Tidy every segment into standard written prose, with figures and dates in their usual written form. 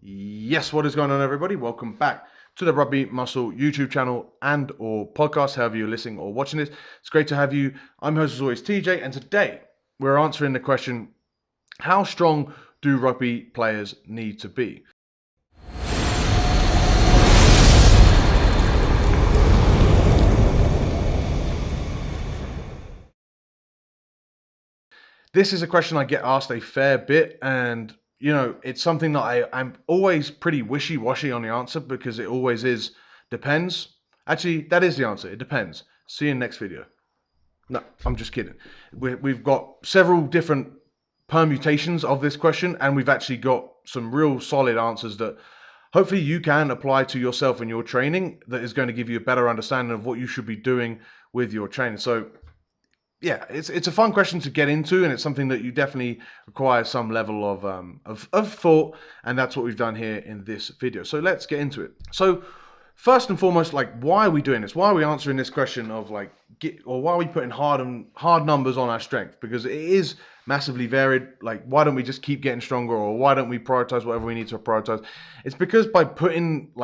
Yes, what is going on, everybody? Welcome back to the Rugby Muscle YouTube channel and or podcast, however you're listening or watching this. It's great to have you. I'm host as always, TJ, and today we're answering the question, how strong do rugby players need to be? This is a question I get asked a fair bit, and it's something that I'm always pretty wishy-washy on the answer because it always is depends. Actually, that is the answer. It depends. See you in the next video. No, I'm just kidding. We've got several different permutations of this question, and we've actually got some real solid answers that hopefully you can apply to yourself in your training that is going to give you a better understanding of what you should be doing with your training. So yeah, it's a fun question to get into, and it's something that you definitely require some level of thought, and that's what we've done here in this video. So let's get into it. So first and foremost, why are we doing this? Why are we answering this question of why are we putting hard numbers on our strength? Because it is massively varied. Why don't we just keep getting stronger, or why don't we prioritize whatever we need to prioritize? It's because by putting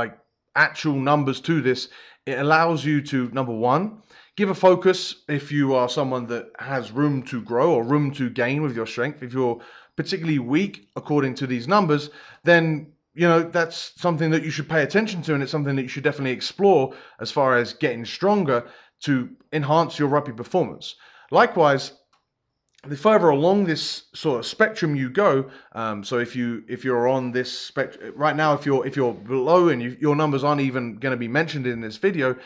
actual numbers to this, it allows you to, number one, give a focus if you are someone that has room to grow or room to gain with your strength. If you're particularly weak according to these numbers, then that's something that you should pay attention to, and it's something that you should definitely explore as far as getting stronger to enhance your rugby performance. Likewise, the further along this sort of spectrum you go, so if you're on this spectrum right now, if you're below and your numbers aren't even going to be mentioned in this video,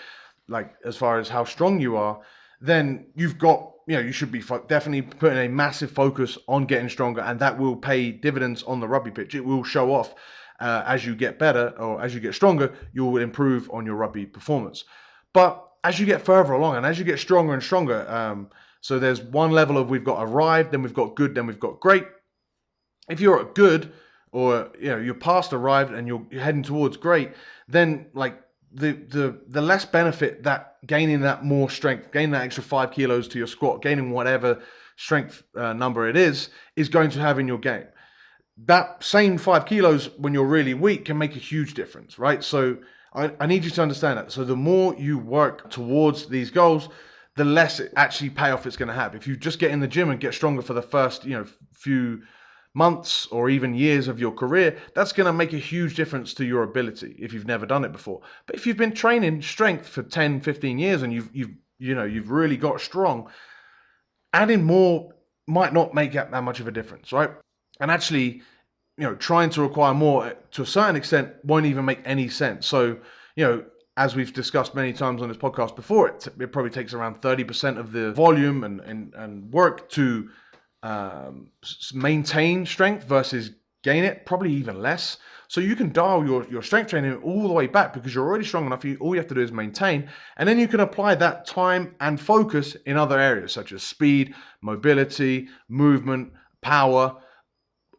as far as how strong you are, then you've got, you should be definitely putting a massive focus on getting stronger, and that will pay dividends on the rugby pitch. It will show off as you get better or as you get stronger, you will improve on your rugby performance. But as you get further along and as you get stronger and stronger, so there's one level of we've got arrived, then we've got good, then we've got great. If you're at good, or you're past arrived and you're heading towards great, then the less benefit that gaining that more strength, gaining that extra 5 kilos to your squat, gaining whatever strength number it is going to have in your game. That same 5 kilos when you're really weak can make a huge difference, right? So I need you to understand that. So the more you work towards these goals, the less actually payoff it's going to have. If you just get in the gym and get stronger for the first few months or even years of your career, that's going to make a huge difference to your ability if you've never done it before. But if you've been training strength for 10, 15 years and you've really got strong, adding more might not make that much of a difference, right? And actually, trying to require more to a certain extent won't even make any sense. So, as we've discussed many times on this podcast before, it probably takes around 30% of the volume and work to maintain strength versus gain it, probably even less. So you can dial your strength training all the way back because you're already strong enough. All you have to do is maintain, and then you can apply that time and focus in other areas such as speed, mobility, movement, power,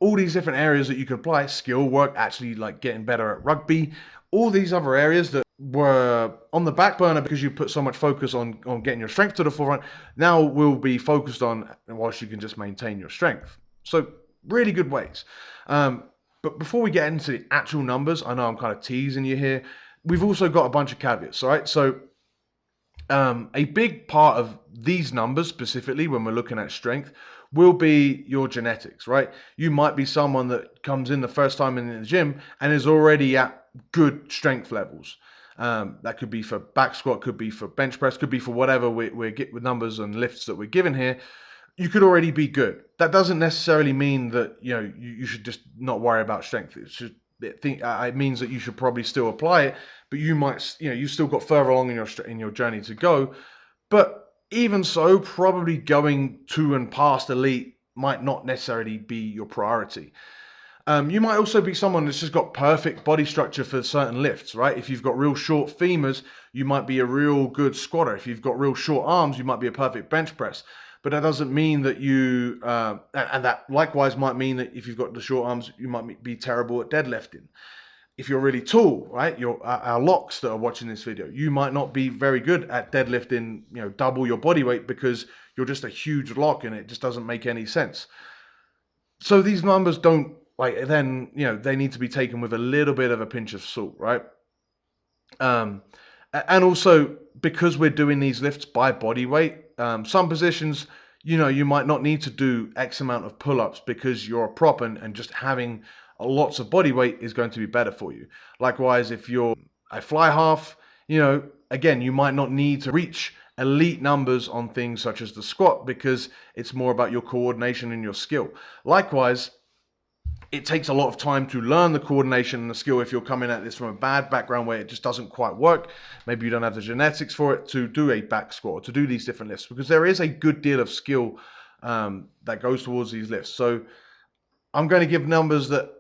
all these different areas that you can apply, skill work, actually getting better at rugby, all these other areas that were on the back burner because you put so much focus on getting your strength to the forefront, now will be focused on whilst you can just maintain your strength. So really good ways. But before we get into the actual numbers, I know I'm kind of teasing you here. We've also got a bunch of caveats, all right? So a big part of these numbers, specifically when we're looking at strength, will be your genetics, right? You might be someone that comes in the first time in the gym and is already at good strength levels. That could be for back squat, could be for bench press, could be for whatever we're get with numbers and lifts that we're given here. You could already be good. That doesn't necessarily mean that you should just not worry about strength. It means that you should probably still apply it, but you might, you've still got further along in your journey to go. But even so, probably going to and past elite might not necessarily be your priority. You might also be someone that's just got perfect body structure for certain lifts, right? If you've got real short femurs, you might be a real good squatter. If you've got real short arms, you might be a perfect bench press. But that doesn't mean that you, and that likewise might mean that if you've got the short arms, you might be terrible at deadlifting. If you're really tall, right, our locks that are watching this video, you might not be very good at deadlifting, double your body weight because you're just a huge lock and it just doesn't make any sense. So these numbers don't like then they need to be taken with a little bit of a pinch of salt, right? Um, and also because we're doing these lifts by body weight, some positions, you might not need to do X amount of pull-ups because you're a prop, and just having lots of body weight is going to be better for you. Likewise, if you're a fly half, again, you might not need to reach elite numbers on things such as the squat because it's more about your coordination and your skill. Likewise, it takes a lot of time to learn the coordination and the skill if you're coming at this from a bad background where it just doesn't quite work. Maybe you don't have the genetics for it to do a back squat or to do these different lifts, because there is a good deal of skill that goes towards these lifts. So I'm going to give numbers that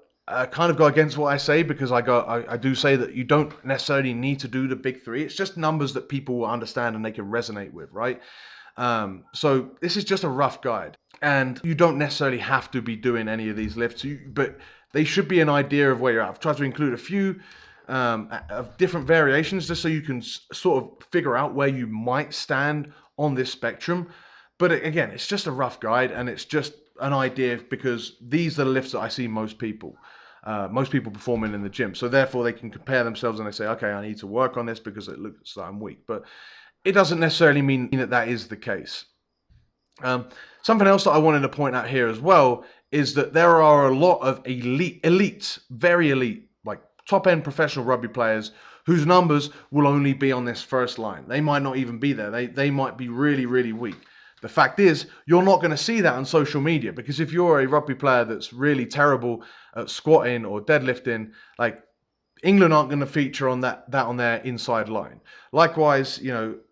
kind of go against what I say, because I do say that you don't necessarily need to do the big three. It's just numbers that people will understand and they can resonate with, right? So this is just a rough guide, and you don't necessarily have to be doing any of these lifts, but they should be an idea of where you're at. I've tried to include a few of different variations just so you can sort of figure out where you might stand on this spectrum. But again, it's just a rough guide, and it's just an idea, because these are the lifts that I see most people performing in the gym. So therefore they can compare themselves and they say, okay, I need to work on this because it looks like I'm weak. But it doesn't necessarily mean that that is the case. Something else that I wanted to point out here as well is that there are a lot of elite, very elite, like top-end professional rugby players whose numbers will only be on this first line. They might not even be there. They might be really, really weak. The fact is, you're not going to see that on social media, because if you're a rugby player that's really terrible at squatting or deadlifting, like, England aren't going to feature on that on their inside line. Likewise,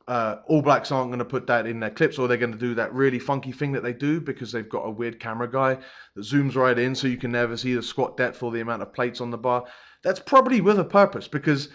All Blacks aren't going to put that in their clips, or they're going to do that really funky thing that they do because they've got a weird camera guy that zooms right in so you can never see the squat depth or the amount of plates on the bar. That's probably with a purpose, because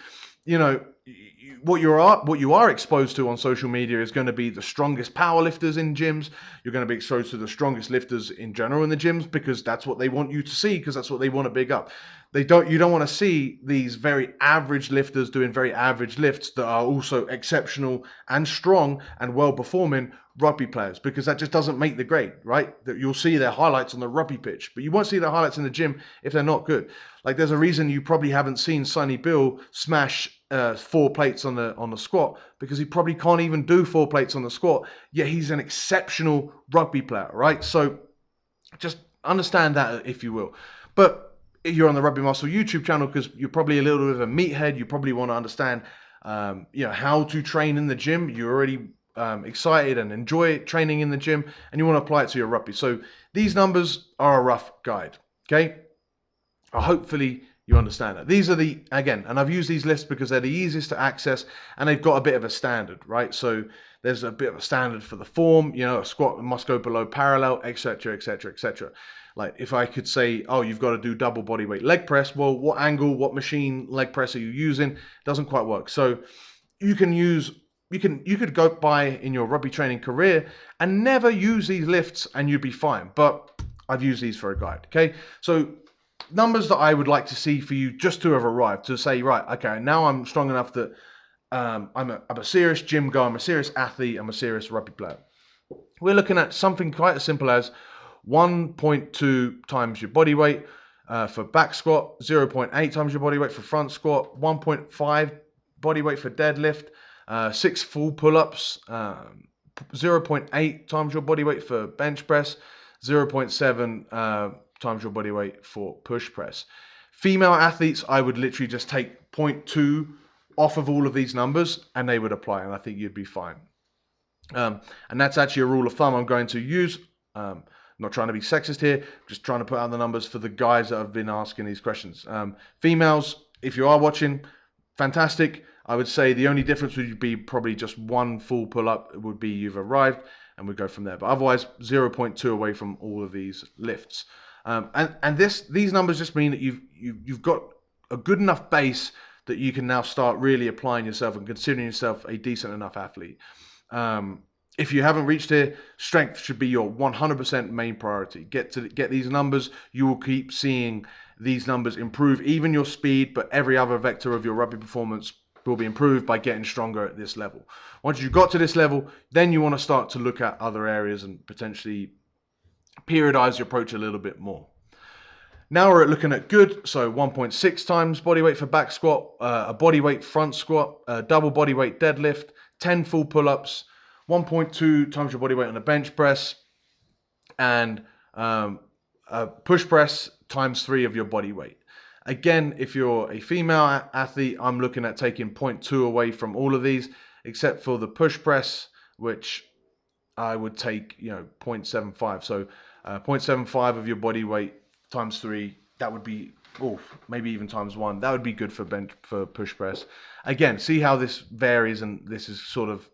what you are exposed to on social media is going to be the strongest power lifters in gyms. You're going to be exposed to the strongest lifters in general in the gyms, because that's what they want you to see, because that's what they want to big up. You don't want to see these very average lifters doing very average lifts that are also exceptional and strong and well performing rugby players, because that just doesn't make the grade, right? That you'll see their highlights on the rugby pitch, but you won't see their highlights in the gym if they're not good. Like, there's a reason you probably haven't seen Sonny Bill smash 4 plates on the squat, because he probably can't even do 4 plates on the squat, yet he's an exceptional rugby player, right? So just understand that, if you will. But if you're on the Rugby Muscle YouTube channel, because you're probably a little bit of a meathead, you probably want to understand how to train in the gym. You're already excited and enjoy training in the gym, and you want to apply it to your rugby. So these numbers are a rough guide, okay? Hopefully you understand that. These are again, and I've used these lists because they're the easiest to access, and they've got a bit of a standard, right? So there's a bit of a standard for the form, a squat must go below parallel, etc., etc., etc. Like, if I could say, oh, you've got to do double body weight leg press, well, what angle, what machine leg press are you using? Doesn't quite work. So you could go by in your rugby training career and never use these lifts and you'd be fine. But I've used these for a guide, okay? So numbers that I would like to see for you just to have arrived, to say, right, okay, now I'm strong enough that I'm a serious gym goer, I'm a serious athlete, I'm a serious rugby player. We're looking at something quite as simple as 1.2 times your body weight for back squat, 0.8 times your body weight for front squat, 1.5 body weight for deadlift, 6 full pull-ups, 0.8 times your body weight for bench press, 0.7 times your body weight for push press. Female athletes, I would literally just take 0.2 off of all of these numbers and they would apply, and I think you'd be fine. And that's actually a rule of thumb I'm going to use. I'm not trying to be sexist here, just trying to put out the numbers for the guys that have been asking these questions. Females, if you are watching, fantastic. I would say the only difference would be probably just 1 full pull-up would be you've arrived, and we'd go from there. But otherwise, 0.2 away from all of these lifts. And these numbers just mean that you've got a good enough base that you can now start really applying yourself and considering yourself a decent enough athlete. If you haven't reached here, strength should be your 100% main priority. Get these numbers. You will keep seeing these numbers improve, even your speed, but every other vector of your rugby performance will be improved by getting stronger at this level. Once you've got to this level, then you want to start to look at other areas and potentially periodize your approach a little bit more. Now we're looking at good, so 1.6 times body weight for back squat, a body weight front squat, a double body weight deadlift, 10 full pull-ups, 1.2 times your body weight on a bench press, and a push press times 3 of your body weight. Again, if you're a female athlete, I'm looking at taking 0.2 away from all of these, except for the push press, which I would take, 0.75. So 0.75 of your body weight times 3, that would be, maybe even times 1. That would be good for push press. Again, see how this varies, and this is sort of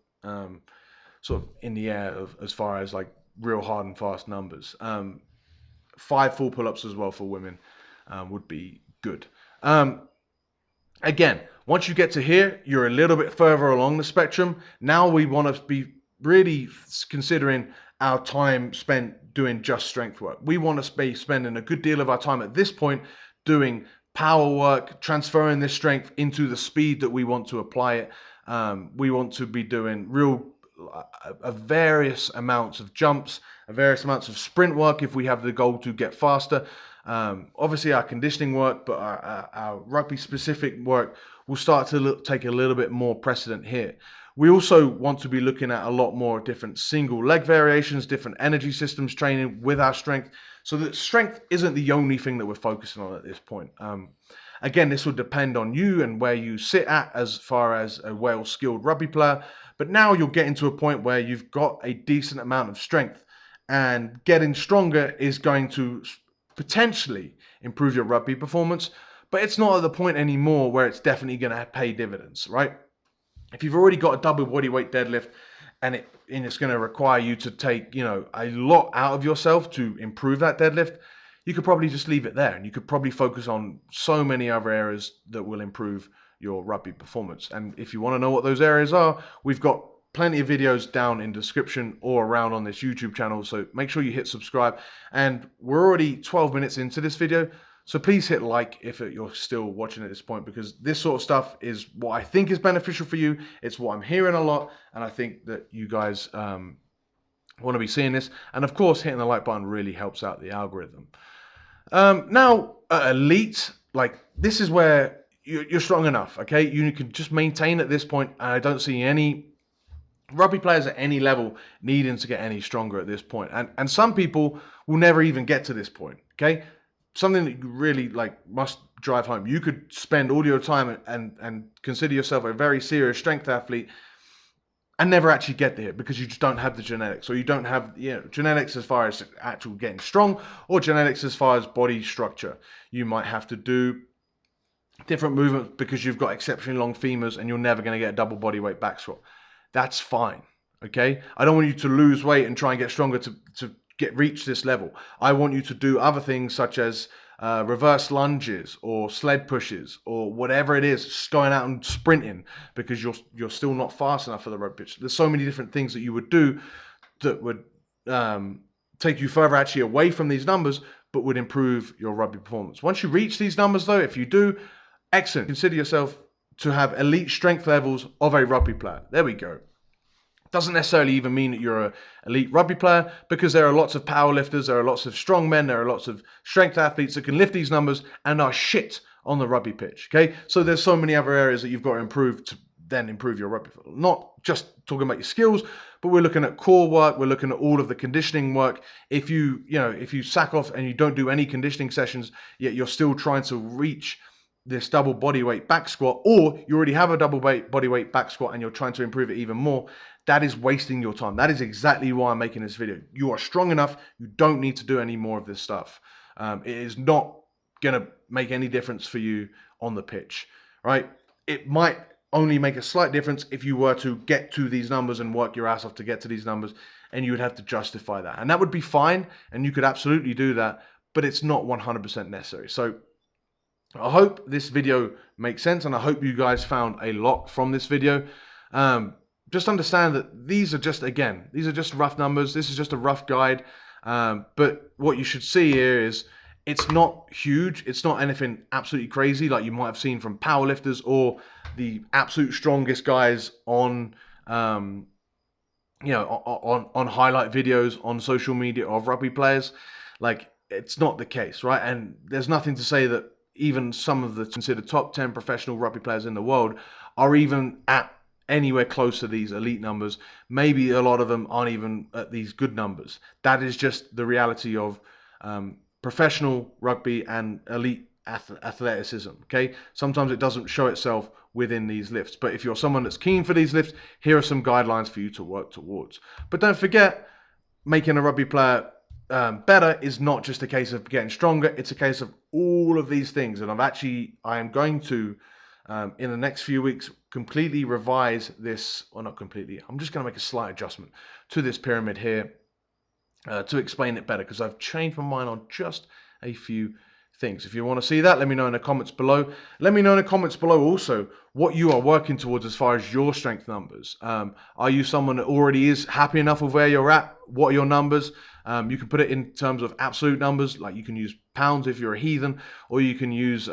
in the air as far as like real hard and fast numbers. 5 full pull-ups as well for women would be good. Again, once you get to here, you're a little bit further along the spectrum. Now we want to be really considering our time spent doing just strength work. We want to be spending a good deal of our time at this point doing power work, transferring this strength into the speed that we want to apply it. We want to be doing various amounts of jumps, various amounts of sprint work if we have the goal to get faster. Obviously our conditioning work, but our rugby specific work will start to take a little bit more precedent here. We also want to be looking at a lot more different single leg variations, different energy systems training with our strength, so that strength isn't the only thing that we're focusing on at this point. Again, this will depend on you and where you sit at as far as a well-skilled rugby player, but now you're getting to a point where you've got a decent amount of strength, and getting stronger is going to potentially improve your rugby performance, but it's not at the point anymore where it's definitely going to pay dividends, right? If you've already got a double body weight deadlift and it's going to require you to take, a lot out of yourself to improve that deadlift, you could probably just leave it there, and you could probably focus on so many other areas that will improve your rugby performance. And if you want to know what those areas are, we've got plenty of videos down in the description or around on this YouTube channel, so make sure you hit subscribe. And we're already 12 minutes into this video, so please hit like if you're still watching at this point, because this sort of stuff is what I think is beneficial for you. It's what I'm hearing a lot, and I think that you guys want to be seeing this. And of course, hitting the like button really helps out the algorithm. Now, elite, like this is where you're strong enough, okay? You can just maintain at this point. I don't see any rugby players at any level needing to get any stronger at this point. And some people will never even get to this point, okay? Something that you really must drive home. You could spend all your time and consider yourself a very serious strength athlete and never actually get there because you just don't have the genetics, or you don't have genetics as far as actual getting strong, or genetics as far as body structure. You might have to do different movements because you've got exceptionally long femurs and you're never going to get a double body weight back squat. That's fine, okay? I don't want you to lose weight and try and get stronger to reach this level. I want you to do other things such as reverse lunges or sled pushes or whatever it is, just going out and sprinting because you're still not fast enough for the rugby pitch. There's so many different things that you would do that would take you further actually away from these numbers, but would improve your rugby performance. Once you reach these numbers though, if you do, excellent. Consider yourself to have elite strength levels of a rugby player. There we go. Doesn't necessarily even mean that you're an elite rugby player, because there are lots of power lifters, there are lots of strong men, there are lots of strength athletes that can lift these numbers and are shit on the rugby pitch, okay? So there's so many other areas that you've got to improve to then improve your rugby. Not just talking about your skills, but we're looking at core work, we're looking at all of the conditioning work. If you sack off and you don't do any conditioning sessions, yet you're still trying to reach this double body weight back squat, or you already have a double body weight back squat and you're trying to improve it even more, that is wasting your time. That is exactly why I'm making this video. You are strong enough. You don't need to do any more of this stuff. It is not going to make any difference for you on the pitch, right? It might only make a slight difference if you were to get to these numbers and work your ass off to get to these numbers, and you would have to justify that. And that would be fine, and you could absolutely do that, but it's not 100% necessary. So I hope this video makes sense, and I hope you guys found a lot from this video. Just understand that these are just rough numbers. This is just a rough guide. But what you should see here is it's not huge. It's not anything absolutely crazy like you might have seen from powerlifters or the absolute strongest guys on on highlight videos on social media of rugby players. Like, it's not the case, right? And there's nothing to say that even some of the considered top 10 professional rugby players in the world are even at anywhere close to these elite numbers. Maybe a lot of them aren't even at these good numbers. That is just the reality of professional rugby and elite athleticism. Okay, sometimes it doesn't show itself within these lifts, but if you're someone that's keen for these lifts, here are some guidelines for you to work towards. But don't forget, making a rugby player better is not just a case of getting stronger. It's a case of all of these things. And I am going to, in the next few weeks, completely revise this, or not completely, I'm just going to make a slight adjustment to this pyramid here to explain it better, because I've changed my mind on just a few things. If you want to see that, let me know in the comments below. Let me know in the comments below also what you are working towards as far as your strength numbers. Are you someone that already is happy enough with where you're at? What are your numbers? You can put it in terms of absolute numbers, like you can use pounds if you're a heathen, or you can use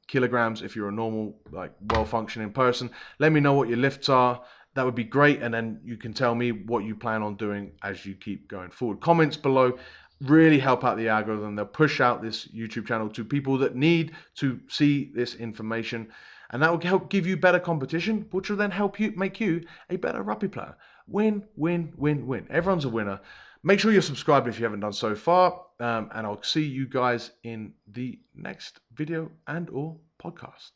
kilograms if you're a normal, like well-functioning person. Let me know what your lifts are. That would be great, and then you can tell me what you plan on doing as you keep going forward. Comments below really help out the algorithm. They'll push out this YouTube channel to people that need to see this information, and that will help give you better competition, which will then help you make you a better rugby player. Win, win, win, win. Everyone's a winner. Make sure you're subscribed if you haven't done so far, and I'll see you guys in the next video and or podcast.